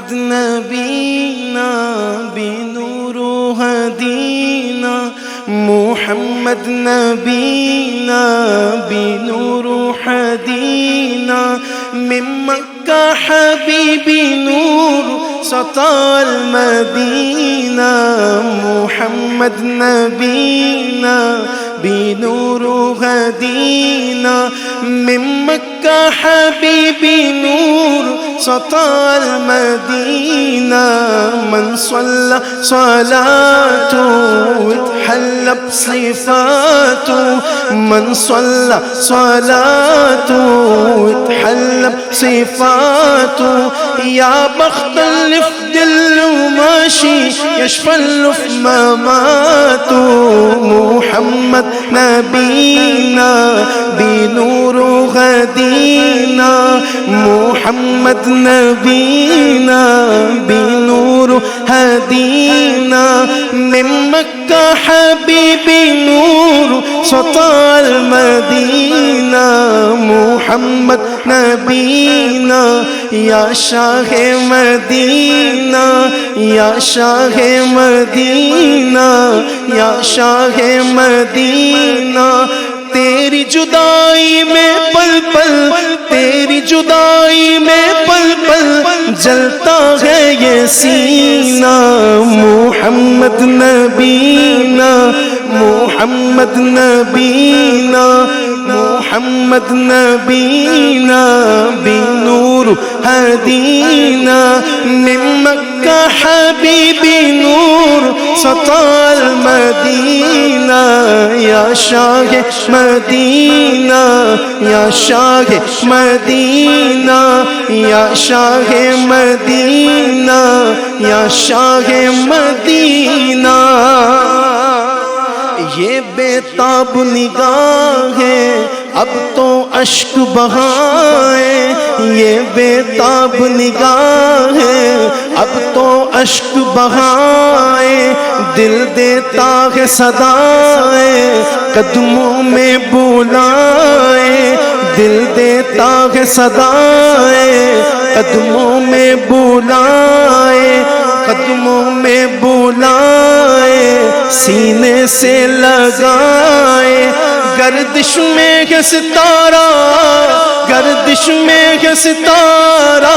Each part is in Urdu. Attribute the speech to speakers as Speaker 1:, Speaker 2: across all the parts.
Speaker 1: محمد نبینا بنور ہدینا محمد نبینا بنور ہدینا من مکہ حبیبی نور سطع المدینہ محمد نبینا بنور ہدینا من مکہ حبیبی نور سطع المدینہ من صلی صلاته اتحل بصفاته من صلى صلاته اتحل بصفاته يا بخت الفد الماشي يشفل في مماته محمد نبينا بنور هدينا محمد نبينا بنور هدينا من مكة حبيبي نور سطع المدينة محمد نبينا يا شاہ مدینہ یا شاہ مدینہ یا شاہ مدینہ تیری جدائی میں پل پل تیری جدائی میں پل پل جلتا ہے یہ سینہ محمد نبینا محمد نبینا محمد نبینا بنور ہدینا من مکہ حبیبی نور سطع المدینہ یا شاہ مدینہ یا شاہ مدینہ یا شاہ مدینہ یا شاہ مدینہ یہ بےتاب نگاہیں اب تو اشک بہائیں یہ بےتاب نگاہیں اب تو اشک بہائیں دل دیتا ہے صدائیں قدموں میں بلائیں دل دیتا ہے صدائیں قدموں میں بلائیں قدموں میں بلائے سینے سے لگائے گردش میں ہے ستارہ گردش میں ہے ستارہ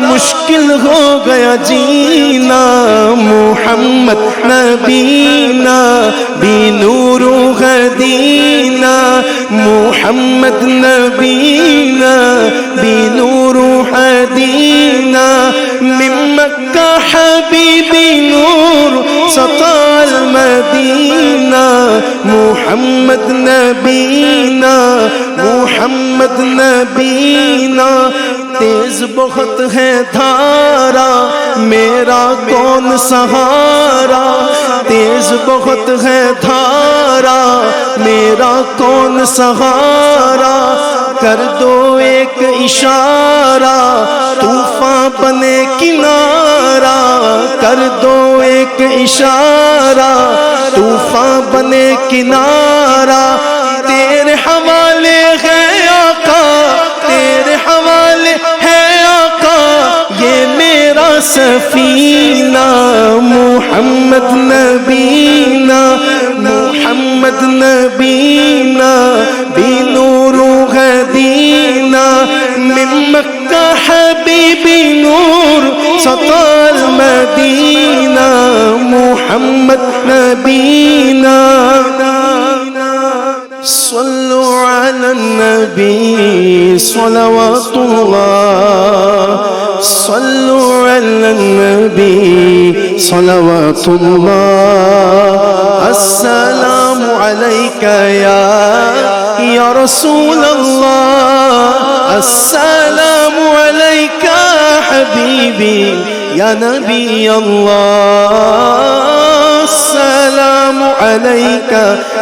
Speaker 1: مشکل ہو گیا جینا محمد نبینا بنور ہدینا محمد نبینا بنور ہدینا من مکہ حبیبی نور سطع المدینہ محمد نبینا محمد نبینا تیز بہت ہے دھارا میرا کون سہارا تیز بہت ہے دھارا میرا کون سہارا کر دو ایک اشارہ طوفان بنے کنارہ کر دو ایک اشارہ طوفان بنے کنارہ تیرے حوالے ہے آقا تیرے حوالے ہے آقا یہ میرا سفینہ محمد نبینا محمد نبینا بنور ہدینا من مکہ حبیبی نور سطع المدینہ محمد نبینا صلو علی النبی صلوات اللہ صلو علی النبی صلوات اللہ السلام علیک یا رسول اللہ السلام علیک حبیبی یا نبی اللہ السلام علیک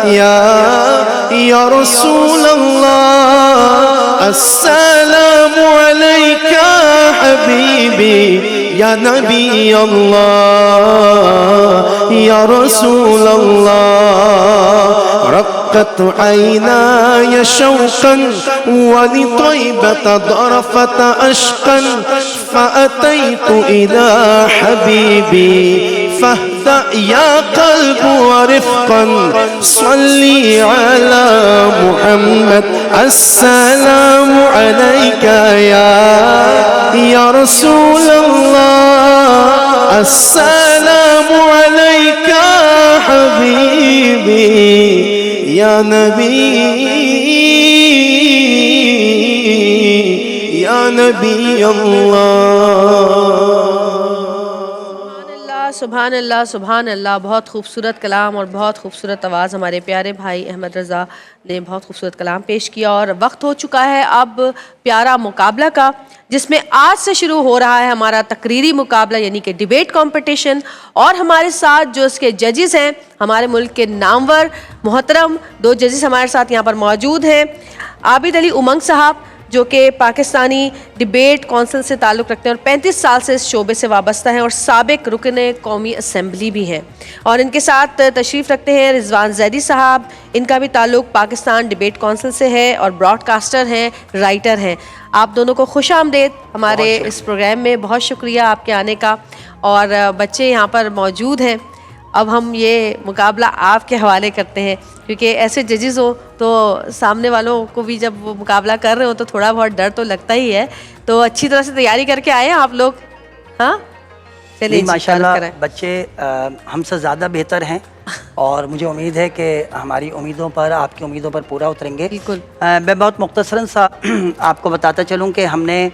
Speaker 1: یا رسول اللہ السلام علیک حبیبی یا نبی اللہ یا رسول اللہ رقت عيناي شوقا ولطيبة ضرفة أشقا فأتيت إلى حبيبي فاهدأ يا قلب ورفقا صلي على محمد السلام عليك يا رسول الله السلام عليك حبيبي يا نبي الله.
Speaker 2: سبحان اللہ سبحان اللہ. بہت خوبصورت کلام اور بہت خوبصورت آواز. ہمارے پیارے بھائی احمد رضا نے بہت خوبصورت کلام پیش کیا اور وقت ہو چکا ہے اب پیارا مقابلہ کا، جس میں آج سے شروع ہو رہا ہے ہمارا تقریری مقابلہ یعنی کہ ڈیبیٹ کمپٹیشن. اور ہمارے ساتھ جو اس کے ججز ہیں ہمارے ملک کے نامور محترم 2 ججز ہمارے ساتھ یہاں پر موجود ہیں. عابد علی امنگ صاحب جو کہ پاکستانی ڈیبیٹ کونسل سے تعلق رکھتے ہیں اور 35 سال سے اس شعبے سے وابستہ ہیں اور سابق رکن قومی اسمبلی بھی ہیں. اور ان کے ساتھ تشریف رکھتے ہیں رضوان زیدی صاحب. ان کا بھی تعلق پاکستان ڈیبیٹ کونسل سے ہے اور براڈ کاسٹر ہیں، رائٹر ہیں. آپ دونوں کو خوش آمدید ہمارے اس پروگرام میں. بہت شکریہ آپ کے آنے کا. اور بچے یہاں پر موجود ہیں. اب ہم یہ مقابلہ آپ کے حوالے کرتے ہیں کیونکہ ایسے ججز ہو تو سامنے والوں کو بھی جب وہ مقابلہ کر رہے ہو تو تھوڑا بہت ڈر تو لگتا ہی ہے. تو اچھی طرح سے تیاری کر کے آئے ہیں آپ لوگ؟ ہاں چلیے
Speaker 3: ماشاءاللہ بچے ہم سے زیادہ بہتر ہیں اور مجھے امید ہے کہ ہماری امیدوں پر آپ کی امیدوں پر پورا اتریں گے.
Speaker 2: بالکل.
Speaker 3: میں بہت مختصراً سا آپ کو بتاتا چلوں کہ ہم نے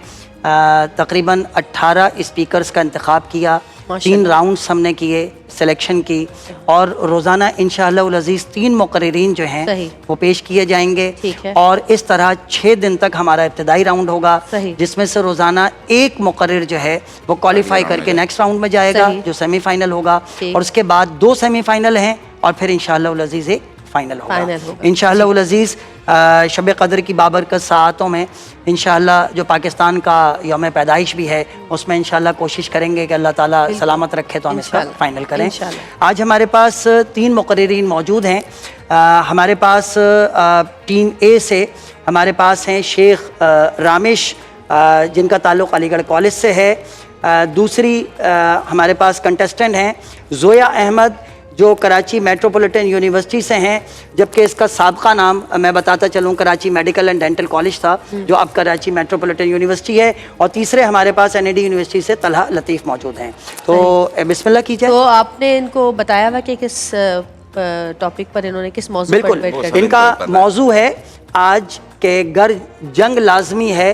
Speaker 3: تقریباً 18 اسپیکرز کا انتخاب کیا. 3 راؤنڈز ہم نے کیے سلیکشن کی اور روزانہ انشاءاللہ العزیز 3 مقررین جو ہیں وہ پیش کیے جائیں گے. اور اس طرح 6 دن تک ہمارا ابتدائی راؤنڈ ہوگا جس میں سے روزانہ 1 مقرر جو ہے وہ کوالیفائی کر کے نیکسٹ راؤنڈ میں جائے گا جو سیمی فائنل ہوگا. اور اس کے بعد 2 سیمی فائنل ہیں اور پھر انشاءاللہ العزیز ایک فائنل ہوگا انشاءاللہ العزیز. شب قدر کی بابرکت ساعتوں میں انشاءاللہ جو پاکستان کا یوم پیدائش بھی ہے اس میں انشاءاللہ کوشش کریں گے کہ اللہ تعالیٰ سلامت رکھے تو ہم اس کا فائنل کریں. آج ہمارے پاس 3 مقررین موجود ہیں. ہمارے پاس ٹیم اے سے ہمارے پاس ہیں شیخ رامش جن کا تعلق علی گڑھ کالج سے ہے. دوسری ہمارے پاس کنٹسٹنٹ ہیں زویا احمد جو کراچی میٹروپولیٹن یونیورسٹی سے ہیں جبکہ اس کا سابقہ نام میں بتاتا چلوں Karachi medical and dental college تھا جو اب کراچی میٹروپولیٹن یونیورسٹی ہے. اور تیسرے ہمارے پاس NAD یونیورسٹی سے طلحہ لطیف موجود ہیں. تو بسم اللہ کیجئے.
Speaker 2: تو آپ نے ان کو بتایا ہوا کہ کس ٹاپک پر انہوں نے کس موضوع پر ڈیبیٹ کرنا ہے؟
Speaker 3: ان کا موضوع ہے آج کہ گر جنگ لازمی ہے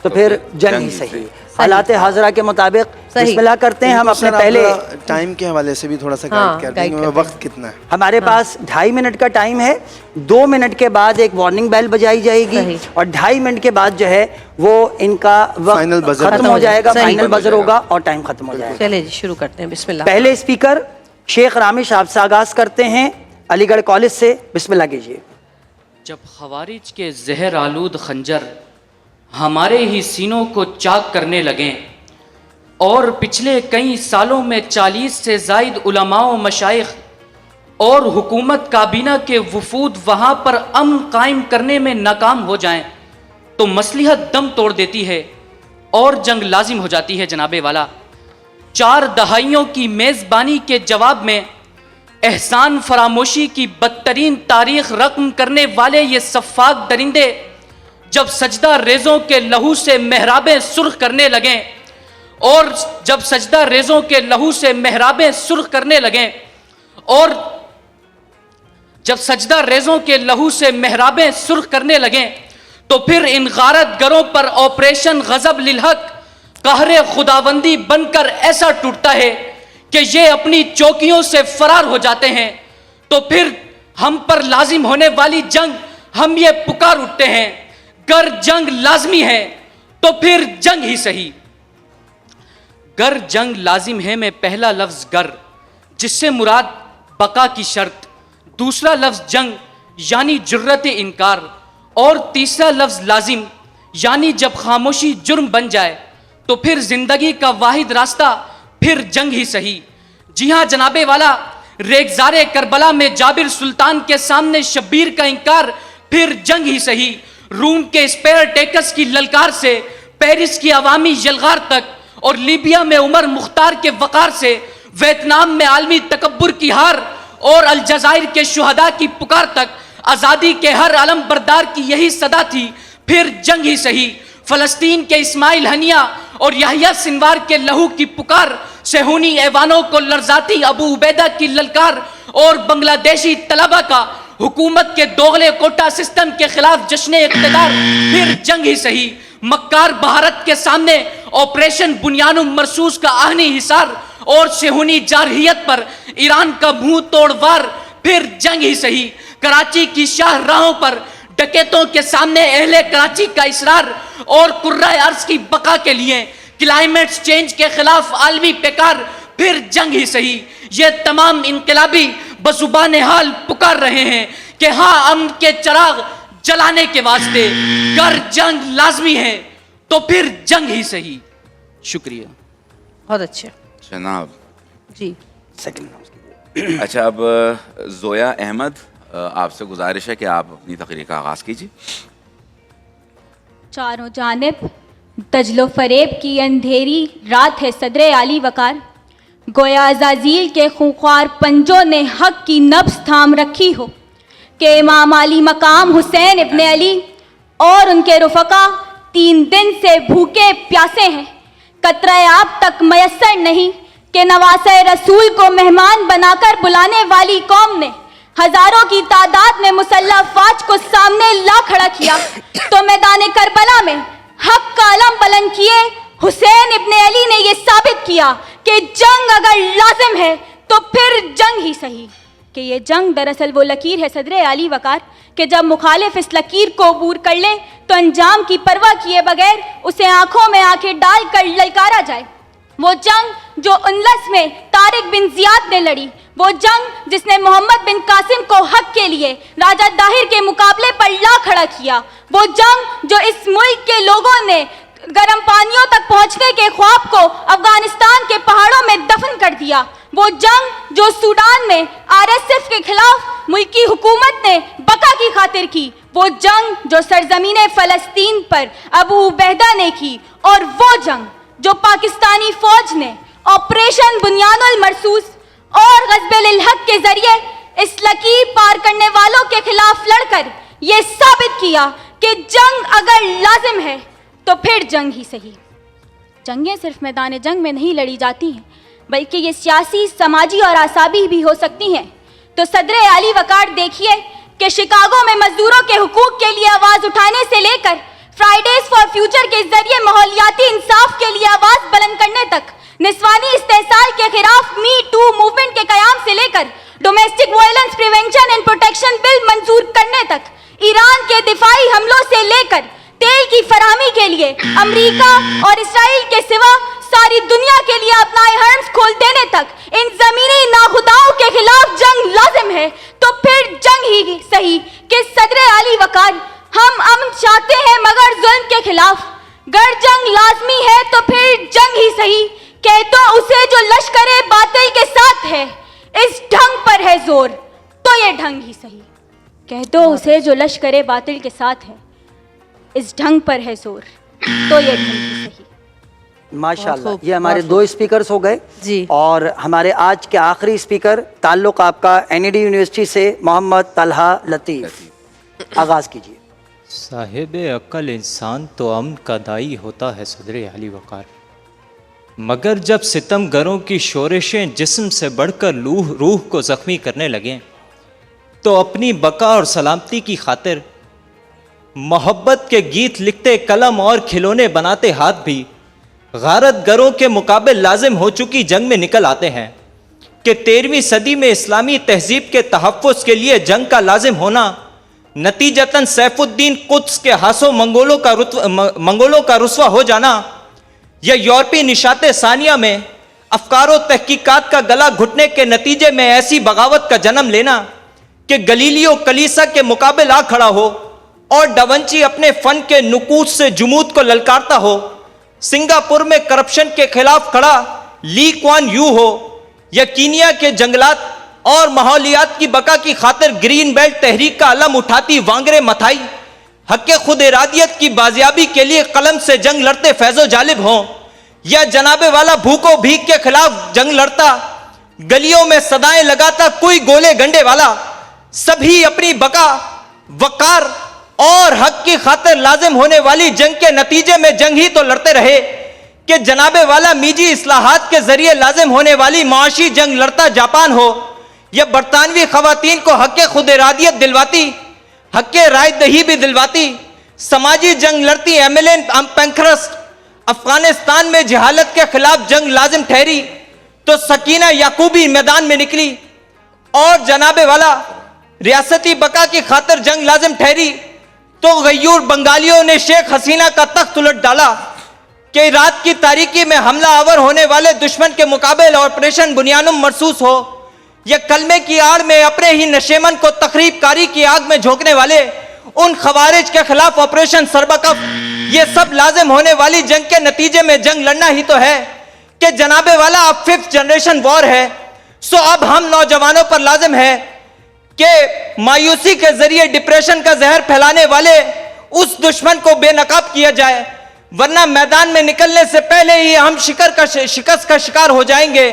Speaker 3: تو پھر جنگ ہی صحیح. حالات حاضرہ کے مطابق بسم اللہ کرتے ہیں. ہم اپنے پہلے
Speaker 1: ٹائم کے حوالے سے بھی تھوڑا سا گائیڈ کر دیں گے. وقت کتنا ہے؟
Speaker 3: ہمارے پاس 2.5 منٹ کا ٹائم ہے. 2 منٹ کے بعد ایک وارننگ بیل بجائی جائے گی اور 2.5 منٹ کے بعد جو ہے وہ ان کا وقت ختم ہو جائے گا. فائنل بزر ہوگا اور ٹائم ختم ہو جائے گا.
Speaker 2: چلے جی شروع کرتے ہیں. بسم اللہ.
Speaker 3: پہلے اسپیکر شیخ رامش آپ سے آغاز کرتے ہیں علی گڑھ کالج سے. بسم اللہ کیجیے.
Speaker 4: جب خوارج کے زہر آلود خنجر ہمارے ہی سینوں کو چاک کرنے لگیں اور پچھلے کئی سالوں میں 40 سے زائد علماء و مشائخ اور حکومت کابینہ کے وفود وہاں پر امن قائم کرنے میں ناکام ہو جائیں تو مصلحت دم توڑ دیتی ہے اور جنگ لازم ہو جاتی ہے. جناب والا 4 دہائیوں کی میزبانی کے جواب میں احسان فراموشی کی بدترین تاریخ رقم کرنے والے یہ سفاک درندے جب سجدہ ریزوں کے لہو سے محرابیں سرخ کرنے لگیں اور جب سجدہ ریزوں کے لہو سے محرابیں سرخ کرنے لگیں اور جب سجدہ ریزوں کے لہو سے محرابیں سرخ کرنے لگیں تو پھر ان غارت گروں پر آپریشن غضب للحق قہر خداوندی بن کر ایسا ٹوٹتا ہے کہ یہ اپنی چوکیوں سے فرار ہو جاتے ہیں. تو پھر ہم پر لازم ہونے والی جنگ ہم یہ پکار اٹھتے ہیں گر جنگ لازمی ہے تو پھر جنگ ہی صحیح. گر جنگ لازم ہے میں پہلا لفظ گر جس سے مراد بقا کی شرط، دوسرا لفظ جنگ یعنی جرت انکار اور تیسرا لفظ لازم یعنی جب خاموشی جرم بن جائے تو پھر زندگی کا واحد راستہ پھر جنگ ہی صحیح. جی ہاں جناب والا، ریگزار کربلا میں جابر سلطان کے سامنے شبیر کا انکار، پھر جنگ ہی سہی، روم کے اسپیئر ٹیکس کی للکار سے پیرس کی عوامی یلغار تک، اور لیبیا میں عمر مختار کے وقار سے ویتنام میں عالمی تکبر کی ہار، اور الجزائر کے شہداء کی پکار تک آزادی کے ہر علم بردار کی یہی صدا تھی، پھر جنگ ہی سہی، فلسطین کے اسماعیل ہنیہ اور یحییٰ سنوار کے لہو کی پکار، صہیونی ایوانوں کو لرزاتی ابو عبیدہ کی للکار، اور بنگلہ دیشی طلبہ کا حکومت کے دوغلے کوٹا سسٹم کے خلاف جشن اقتدار، پھر جنگ ہی سہی، مکار بھارت کے سامنے آپریشن بنیان مرصوص کا آہنی حصار، اور صہیونی جارحیت پر ایران کا منہ توڑ وار، پھر جنگ ہی سہی، کراچی کی شاہ راہوں پر ڈکیتوں کے سامنے اہل کراچی کا اصرار، اور کرۂ ارض کی بقا کے لیے کلائمیٹ چینج کے خلاف عالمی پیکار، پھر جنگ ہی سہی۔ یہ تمام انقلابی بزبان حال پکار رہے ہیں کہ ہاں امن کے چراغ جلانے کے واسطے گر جنگ لازمی ہے تو پھر جنگ ہی سہی۔ شکریہ۔
Speaker 2: بہت اچھا
Speaker 5: جناب
Speaker 2: جی۔
Speaker 3: سیکنڈ
Speaker 5: اچھا، اب زویا احمد، آپ سے گزارش ہے کہ آپ اپنی تقریر کا آغاز کیجیے۔
Speaker 6: چاروں جانب دجل و فریب کی اندھیری رات ہے صدر علی وقار، گویا عزازیل کے خونخوار پنجوں نے حق کی نبض تھام رکھی ہو کہ امام علی مقام حسین ابن علی اور ان کے رفقا 3 دن سے بھوکے پیاسے ہیں، قطرہ آب تک میسر نہیں کہ نواسہ رسول کو مہمان بنا کر بلانے والی قوم نے ہزاروں کی تعداد میں مسلح افواج کو سامنے لا کھڑا کیا تو میدان کربلا میں حق کا علم بلند کیے حسین ابن علی نے یہ ثابت کیا کہ جنگ اگر لازم ہے تو پھر جنگ ہی صحیح، کہ یہ جنگ دراصل وہ لکیر ہے صدر علی وقار کہ جب مخالف اس لکیر کو عبور کر لے تو انجام کی پرواہ کیے بغیر اسے آنکھوں میں آنکھیں ڈال کر للکارا جائے۔ وہ جنگ جو انلس میں طارق بن زیاد نے لڑی، وہ جنگ جس نے محمد بن قاسم کو حق کے لیے راجہ داہر کے مقابلے پر لا کھڑا کیا، وہ جنگ جو اس ملک کے لوگوں نے گرم پانیوں تک پہنچنے کے خواب کو افغانستان کے پہاڑوں میں دفن کر دیا، وہ جنگ جو سوڈان میں RSF کے خلاف ملکی حکومت نے بقا کی خاطر کی، وہ جنگ جو سرزمین فلسطین پر ابو عبیدہ نے کی، اور وہ جنگ جو پاکستانی فوج نے آپریشن بنیان المرصوص اور غزب للحق کے ذریعے اس لکیر پار کرنے والوں کے خلاف لڑ کر یہ ثابت کیا کہ جنگ اگر لازم ہے تو پھر جنگ ہی صحیح۔ جنگیں صرف میدان جنگ میں نہیں لڑی جاتی ہیں بلکہ یہ سیاسی، سماجی اور اعصابی بھی ہو سکتی ہیں۔ تو صدر علی وقار دیکھیے کہ شکاگو میں مزدوروں کے حقوق کے لیے آواز اٹھانے سے لے کر فرائیڈیز فار فیوچر کے ذریعے ماحولیاتی انصاف کے لیے آواز بلند کرنے تک، نسوانی استحصال کے خلاف می ٹو موومنٹ کے قیام سے لے کر domestic violence prevention and protection bill منظور کرنے تک، ایران کے دفاعی حملوں سے لے کر تیل کی فراہمی کے لیے امریکہ اور اسرائیل کے سوا ساری دنیا کے لیے اپنا ہرمز کھول دینے تک ان زمینی ناخداؤں کے خلاف جنگ لازم ہے تو پھر جنگ ہی صحیح۔ کہ صدر علی وقار، ہم امن چاہتے ہیں مگر ظلم کے خلاف، گر جنگ لازمی ہے تو پھر جنگ ہی صحیح، کہ تو اسے جو لشکر باطل کے ساتھ ہے اس ڈھنگ پر ہے زور تو یہ ڈھنگ ہی صحیح، کہہ دو اسے جو لشکر باطل کے ساتھ ہے اس ڈھنگ پر ہے زور تو یہ ڈھنگ ہی صحیح۔
Speaker 3: ماشاءاللہ، یہ ہمارے 2 اسپیکرز ہو گئے
Speaker 2: جی۔
Speaker 3: اور ہمارے آج کے آخری اسپیکر تعلق آپ کا NED یونیورسٹی سے محمد طلحہ لطیف، آغاز کیجیے۔
Speaker 7: صاحب عقل انسان تو امن کا دائی ہوتا ہے صدر علی وقار، مگر جب ستم گروں کی شورشیں جسم سے بڑھ کر روح کو زخمی کرنے لگیں تو اپنی بقا اور سلامتی کی خاطر محبت کے گیت لکھتے قلم اور کھلونے بناتے ہاتھ بھی غارت گروں کے مقابل لازم ہو چکی جنگ میں نکل آتے ہیں کہ 13ویں صدی میں اسلامی تہذیب کے تحفظ کے لیے جنگ کا لازم ہونا نتیجتاً سیف الدین قدس کے ہاتھوں منگولوں کا رسوا ہو جانا، یا یورپی نشاط ثانیہ میں افکار و تحقیقات کا گلا گھٹنے کے نتیجے میں ایسی بغاوت کا جنم لینا کہ گلیلیو کلیسا کے مقابل آ کھڑا ہو اور ڈاونچی اپنے فن کے نقوش سے جمود کو للکارتا ہو، سنگاپور میں کرپشن کے خلاف کھڑا لی کوان یو ہو، یا کینیا کے جنگلات اور ماحولیات کی بقا کی خاطر گرین بیلٹ تحریک کا علم اٹھاتی وانگرے متھائی، حق خود ارادیت کی بازیابی کے لیے قلم سے جنگ لڑتے فیض و جالب ہوں، یا جناب والا بھوک و بھیک کے خلاف جنگ لڑتا، گلیوں میں صدائیں لگاتا کوئی گولے گنڈے والا، سبھی اپنی بقا، وقار اور حق کی خاطر لازم ہونے والی جنگ کے نتیجے میں جنگ ہی تو لڑتے رہے کہ جناب والا میجی اصلاحات کے ذریعے لازم ہونے والی معاشی جنگ لڑتا جاپان ہو، یا برطانوی خواتین کو حق خود ارادیت دلواتی، حق رائے دہی بھی دلواتی، سماجی جنگ لڑتی ایملین پینکھرسٹ، افغانستان میں جہالت کے خلاف جنگ لازم ٹھہری تو سکینہ یعقوبی میدان میں نکلی، اور جناب والا ریاستی بقا کی خاطر جنگ لازم ٹھہری تو غیور بنگالیوں نے شیخ حسینہ کا تخت الٹ ڈالا کہ رات کی تاریکی میں حملہ آور ہونے والے دشمن کے مقابل آپریشن بنیانم مرصوص ہو، یا کلمے کی آڑ میں اپنے ہی نشیمن کو تخریب کاری کی آگ میں جھونکنے والے ان خوارج کے خلاف آپریشن سربکف، یہ سب لازم ہونے والی جنگ کے نتیجے میں جنگ لڑنا ہی تو ہے کہ جناب والا اب 5th جنریشن وار ہے۔ سو اب ہم نوجوانوں پر لازم ہے کہ مایوسی کے ذریعے ڈپریشن کا زہر پھیلانے والے اس دشمن کو بے نقاب کیا جائے، ورنہ میدان میں نکلنے سے پہلے ہی ہم شکست کا شکار ہو جائیں گے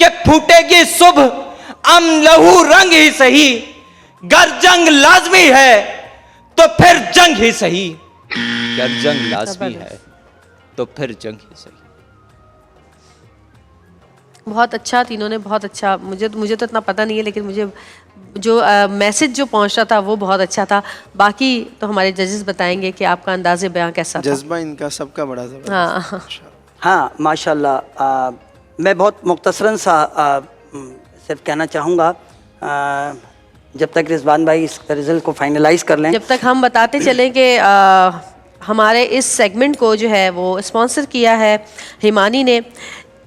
Speaker 7: کہ پھوٹے گی صبح لہو رنگ ہی سہی، گر جنگ لازمی ہے تو پھر جنگ ہی سہی، گر جنگ لازمی ہے تو پھر جنگ ہی سہی۔
Speaker 2: بہت اچھا، تینوں نے بہت اچھا، مجھے تو اتنا پتہ نہیں ہے لیکن مجھے جو میسج جو پہنچ رہا تھا وہ بہت اچھا تھا۔ باقی تو ہمارے ججز بتائیں گے کہ آپ کا انداز بیاں کیسا تھا۔
Speaker 1: جذبہ ان کا سب کا بڑا زبردست۔
Speaker 2: ہاں
Speaker 3: ہاں ماشاءاللہ، میں بہت مختصراً سا صرف کہنا چاہوں گا، جب تک رضوان بھائی اس رزلٹ کو فائنلائز کر لیں،
Speaker 2: جب تک ہم بتاتے چلیں کہ ہمارے اس سیگمنٹ کو جو ہے وہ اسپانسر کیا ہے ہیمانی نے،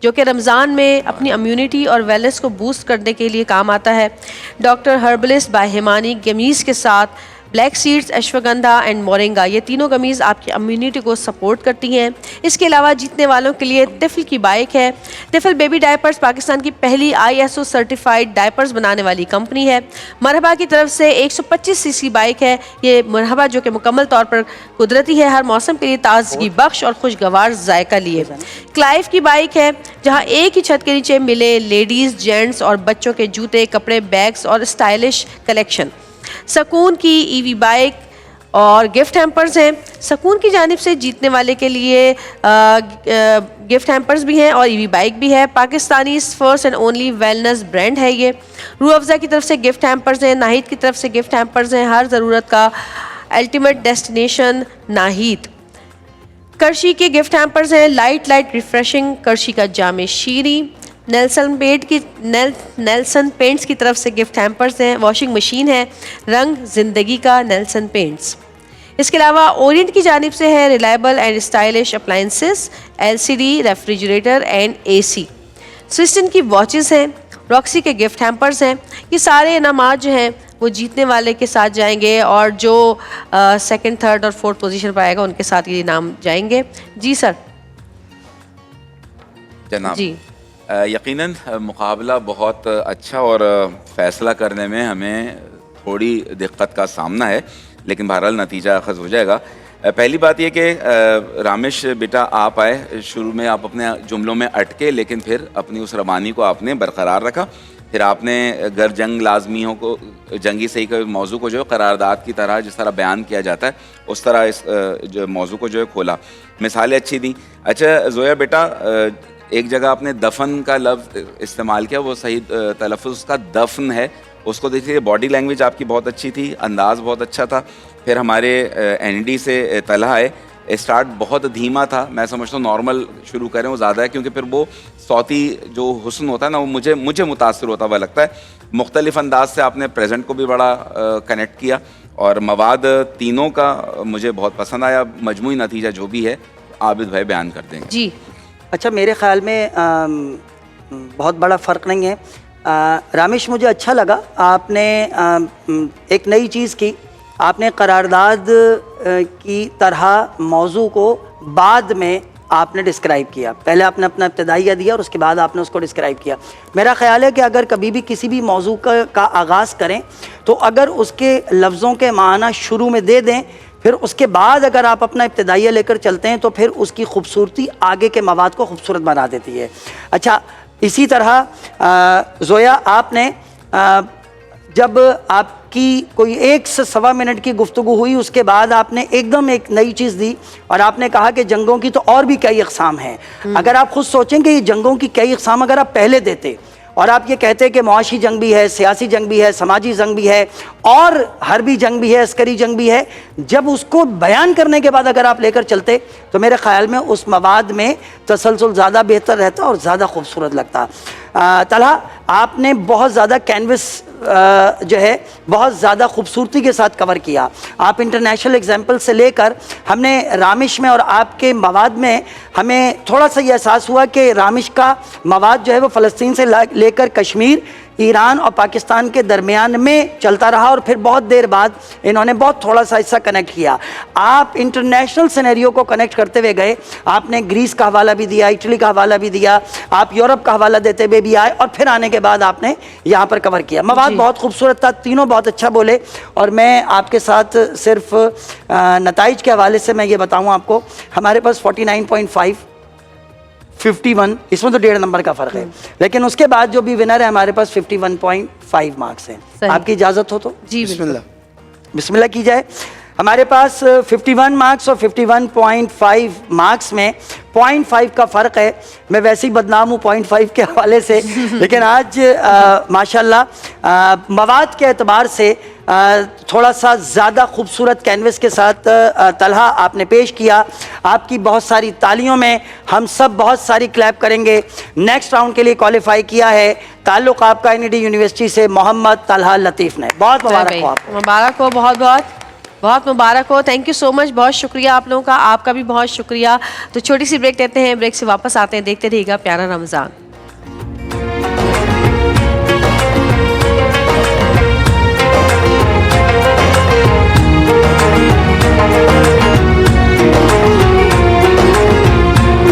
Speaker 2: جو کہ رمضان میں اپنی امیونٹی اور ویلنس کو بوسٹ کرنے کے لیے کام آتا ہے۔ ڈاکٹر ہربلسٹ بائی ہیمانی گمیز کے ساتھ black seeds, ashwagandha and moringa, یہ تینوں گمیز آپ کی امیونٹی کو سپورٹ کرتی ہیں۔ اس کے علاوہ جیتنے والوں کے لیے طفل کی بائک ہے۔ طفل بیبی ڈائپرز پاکستان کی پہلی ISO سرٹیفائڈ ڈائپرز بنانے والی کمپنی ہے۔ مرحبا کی طرف سے 125 cc بائک ہے یہ مرحبا، جو کہ مکمل طور پر قدرتی ہے، ہر موسم کے لیے تازگی بخش اور خوشگوار ذائقہ لیے۔ کلائف کی بائک ہے، جہاں ایک ہی چھت کے نیچے ملے لیڈیز، جینٹس اور بچوں کے جوتے، کپڑے، بیگز اور اسٹائلش کلیکشن۔ سکون کی EV بائک اور گفٹ ہیمپرز ہیں۔ سکون کی جانب سے جیتنے والے کے لیے گفٹ ہیمپرز بھی ہیں اور EV بائک بھی ہے۔ Pakistani first and only wellness brand ہے یہ۔ روح افزا کی طرف سے گفٹ ہیمپرز ہیں، ناہید کی طرف سے گفٹ ہیمپرز ہیں، ہر ضرورت کا الٹیمیٹ ڈیسٹینیشن ناہید۔ کرشی کے گفٹ ہیمپرز ہیں، لائٹ ریفریشنگ کرشی کا جام شیریں۔ نیلسن پینٹس کی طرف سے گفٹ ہیمپرز ہیں، واشنگ مشین ہے، رنگ زندگی کا نیلسن پینٹس۔ اس کے علاوہ اورینٹ کی جانب سے ہے reliable and stylish appliances, LCD refrigerator and AC۔ سوئسٹن کی واچز ہیں، راکسی کے گفٹ ہیمپرز ہیں۔ یہ سارے انعامات جو ہیں وہ جیتنے والے کے ساتھ جائیں گے اور جو 2nd 3rd اور 4th پوزیشن پر آئے گا ان کے ساتھ یہ انعام جائیں گے۔ جی سر۔
Speaker 5: جناب
Speaker 2: جی
Speaker 5: یقیناً مقابلہ بہت اچھا اور فیصلہ کرنے میں ہمیں تھوڑی دقت کا سامنا ہے، لیکن بہرحال نتیجہ اخذ ہو جائے گا۔ پہلی بات یہ کہ رامش بیٹا آپ آئے، شروع میں آپ اپنے جملوں میں اٹکے، لیکن پھر اپنی اس روانی کو آپ نے برقرار رکھا۔ پھر آپ نے گر جنگ لازمیوں کو، جنگی صحیح کے موضوع کو جو ہے قرارداد کی طرح جس طرح بیان کیا جاتا ہے اس طرح اس جو موضوع کو جو ہے کھولا، مثالیں اچھی دیں۔ اچھا زویا بیٹا، ایک جگہ آپ نے دفن کا لفظ استعمال کیا، وہ صحیح تلفظ اس کا دفن ہے، اس کو دیکھیے۔ باڈی لینگویج آپ کی بہت اچھی تھی، انداز بہت اچھا تھا۔ پھر ہمارے ND سے طلحہ ہے، اسٹارٹ بہت دھیما تھا، میں سمجھتا ہوں نارمل شروع کریں وہ زیادہ ہے، کیونکہ پھر وہ صوتی جو حسن ہوتا ہے نا وہ مجھے متاثر ہوتا ہوا لگتا ہے۔ مختلف انداز سے آپ نے پریزنٹ کو بھی بڑا کنیکٹ کیا، اور مواد تینوں کا مجھے بہت پسند آیا۔ مجموعی نتیجہ جو بھی ہے عابد بھائی بیان کر دیں گے۔
Speaker 2: جی
Speaker 3: اچھا، میرے خیال میں بہت بڑا فرق نہیں ہے۔ رامیش، مجھے اچھا لگا آپ نے ایک نئی چیز کی، آپ نے قرارداد کی طرح موضوع کو بعد میں آپ نے ڈسکرائب کیا. پہلے آپ نے اپنا ابتدائیہ دیا اور اس کے بعد آپ نے اس کو ڈسکرائب کیا. میرا خیال ہے کہ اگر کبھی بھی کسی بھی موضوع کا آغاز کریں تو اگر اس کے لفظوں کے معنی شروع میں دے دیں, پھر اس کے بعد اگر آپ اپنا ابتدائیہ لے کر چلتے ہیں تو پھر اس کی خوبصورتی آگے کے مواد کو خوبصورت بنا دیتی ہے. اچھا, اسی طرح زویا, آپ نے جب آپ کی کوئی 1 سے 1.25 منٹ کی گفتگو ہوئی, اس کے بعد آپ نے ایک دم ایک نئی چیز دی اور آپ نے کہا کہ جنگوں کی تو اور بھی کئی اقسام ہیں. اگر آپ خود سوچیں کہ یہ جنگوں کی کئی اقسام اگر آپ پہلے دیتے اور آپ یہ کہتے کہ معاشی جنگ بھی ہے, سیاسی جنگ بھی ہے, سماجی جنگ بھی ہے اور حربی جنگ بھی ہے, عسکری جنگ بھی ہے, جب اس کو بیان کرنے کے بعد اگر آپ لے کر چلتے تو میرے خیال میں اس مواد میں تسلسل زیادہ بہتر رہتا اور زیادہ خوبصورت لگتا. طلحہ, آپ نے بہت زیادہ کینوس جو ہے بہت زیادہ خوبصورتی کے ساتھ کور کیا. آپ انٹرنیشنل ایگزامپل سے لے کر ہم نے رامش میں اور آپ کے مواد میں ہمیں تھوڑا سا یہ احساس ہوا کہ رامش کا مواد جو ہے وہ فلسطین سے لے کر کشمیر, ایران اور پاکستان کے درمیان میں چلتا رہا اور پھر بہت دیر بعد انہوں نے بہت تھوڑا سا حصہ کنیکٹ کیا. آپ انٹرنیشنل سینیریو کو کنیکٹ کرتے ہوئے گئے. آپ نے گریس کا حوالہ بھی دیا, اٹلی کا حوالہ بھی دیا, آپ یورپ کا حوالہ دیتے ہوئے بھی آئے اور پھر آنے کے بعد آپ نے یہاں پر کور کیا. مواد بہت خوبصورت تھا, تینوں بہت اچھا بولے. اور میں آپ کے ساتھ صرف نتائج کے حوالے سے میں یہ بتاؤں آپ کو, ہمارے پاس 49.5 51, اس میں تو 1.5 نمبر کا فرق ہے, لیکن اس کے بعد جو بھی ونر ہے ہمارے پاس 51.5 مارکس ہیں. آپ کی اجازت ہو تو
Speaker 2: جی
Speaker 3: بسم اللہ کی جائے. ہمارے پاس 51 مارکس اور 51.5 مارکس میں 0.5 کا فرق ہے. میں ویسے ہی بدنام ہوں 0.5 کے حوالے سے, لیکن آج ماشاءاللہ مواد کے اعتبار سے تھوڑا سا زیادہ خوبصورت کینوس کے ساتھ طلحہ آپ نے پیش کیا. آپ کی بہت ساری تالیوں میں ہم سب بہت ساری کلیپ کریں گے. نیکسٹ راؤنڈ کے لیے کوالیفائی کیا ہے تعلق آپ کا NED یونیورسٹی سے محمد طلحہ لطیف نے. بہت مبارک ہو آپ کو.
Speaker 2: مبارک ہو, بہت مبارک ہو. تھینک یو سو مچ, بہت شکریہ آپ لوگوں کا, آپ کا بھی بہت شکریہ. تو چھوٹی سی بریک لیتے ہیں, بریک سے واپس آتے ہیں. دیکھتے رہیے گا پیارا رمضان.